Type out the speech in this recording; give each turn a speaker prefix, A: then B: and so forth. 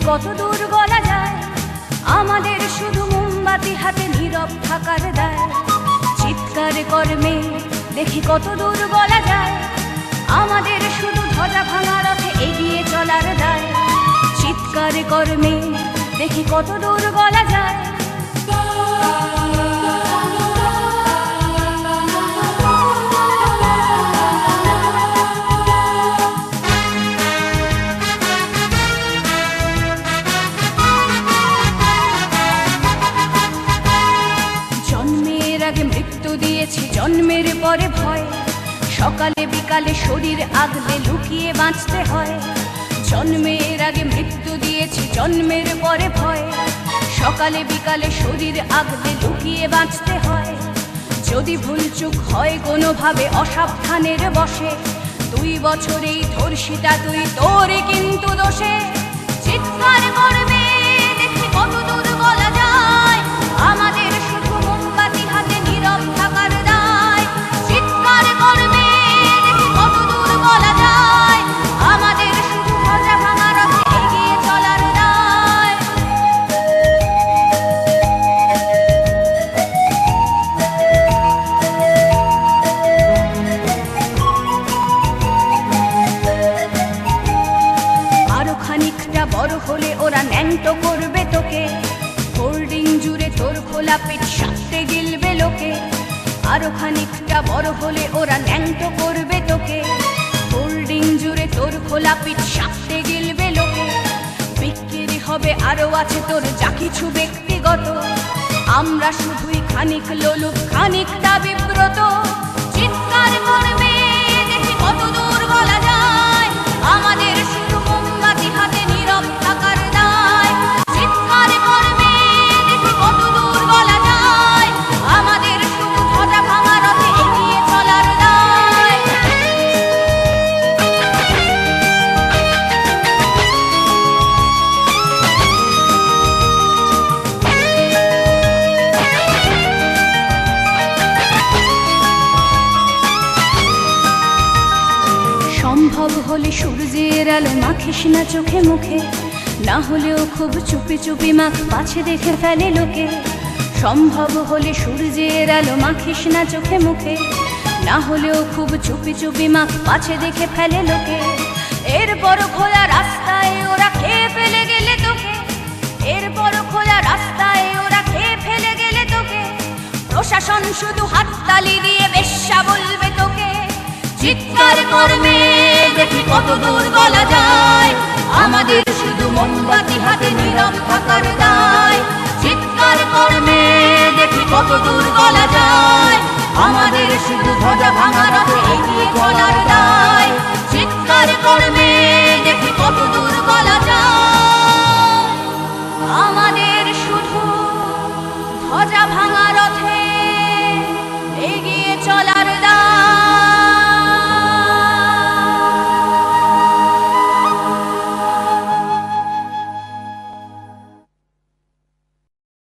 A: কত দূর গলা যায়, আমাদের শুধু মোমবাতি হাতে নীরব থাকার দায়। চিৎকার কর্মে দেখি কত দূর গলা যায়, আমাদের শুধু ধ্বজা ভাঙা রথে এগিয়ে চলার দায়। চিৎকার কর্মে দেখি কত দূর গলা যায়। জন্মের আগে মৃত্যু দিয়েছি, জন্মের পরে ভয়। সকালে বিকালে শরীর আগলে লুকিয়ে বাঁচতে হয়। জন্মের আগে মৃত্যু দিয়েছি, জন্মের পরে ভয়। সকালে বিকালে শরীর আগলে লুকিয়ে বাঁচতে হয়। যদি ভুলচুক হয় কোনোভাবে অসাবধানের বশে, 2 বছরেই ধর্ষিতা তুই, তোরে কিন্তু দোষে। চিৎকার করবে দেখি কত দূর বলা যায়, আমাদের শুধু মোমবাতি হাতে নীরব থাকার দায়। চিৎকার করবে দেখি কত দূর বলা যায়, আমাদের শুধু ধ্বজা ভাঙা রথে এগিয়ে চলার দায়। আরো খানিকটা বড় হলে ওরা ন্যাংটো করবে তোকে, হোল্ডিং জুড়ে তোর খোলা পেট সাথে গিলবে লোকে। আরো খানিকটা বড় হলে ওরা ন্যাংটো করবে তোকে, হোল্ডিং জুড়ে তোর খোলা পিঠ সাথে গিলবে লোকে। বিক্রি হবে আরো আছে তোর যা কিছু ব্যক্তিগত, আমরা শুধুই খানিক লোলুপ, খানিকটা বিব্রত। চিৎকার করবে দেখি কত দূর বলা যায়, আমাদের শুধু মোমবাতি হাতে নীরব থাকার দায়। চিৎকার করবে দেখি কত দূর বলা যায়, আমাদের শুধু ধ্বজা ভাঙা রথে এগিয়ে চলার দায়। সম্ভব হলে সূর্যের আলো মাখিস না চোখে মুখে, না হলেও খুব চুপি চুপি মাখ, পাছে দেখে ফেলে লোকে। সম্ভব হলে সূর্যের আলো মাখিস না চোখে মুখে, না হলেও খুব চুপি চুপি মাখ, পাছে দেখে ফেলে লোকে। এরপর খোলা রাস্তায় ওরা খেয়ে ফেলে গেলে তোকে, এরপর খোলা রাস্তায় ওরা খেয়ে ফেলে গেলে তোকে। প্রশাসন শুধু হাততালি দিয়ে বেশ্যা বলবে তোকে। চিৎকার করবে দেখি কত দূর বলা যায়, আমাদের শুধু মোমবাতি হাতে নীরব থাকার দায়। চিৎকার করবে দেখি কত দূর বলা যায়, আমাদের শুধু ধ্বজা ভাঙা রথে এগিয়ে চলার দায়। চিৎকার করবে দেখি কত দূর বলা যায়, আমাদের শুধু ধ্বজা ভাঙা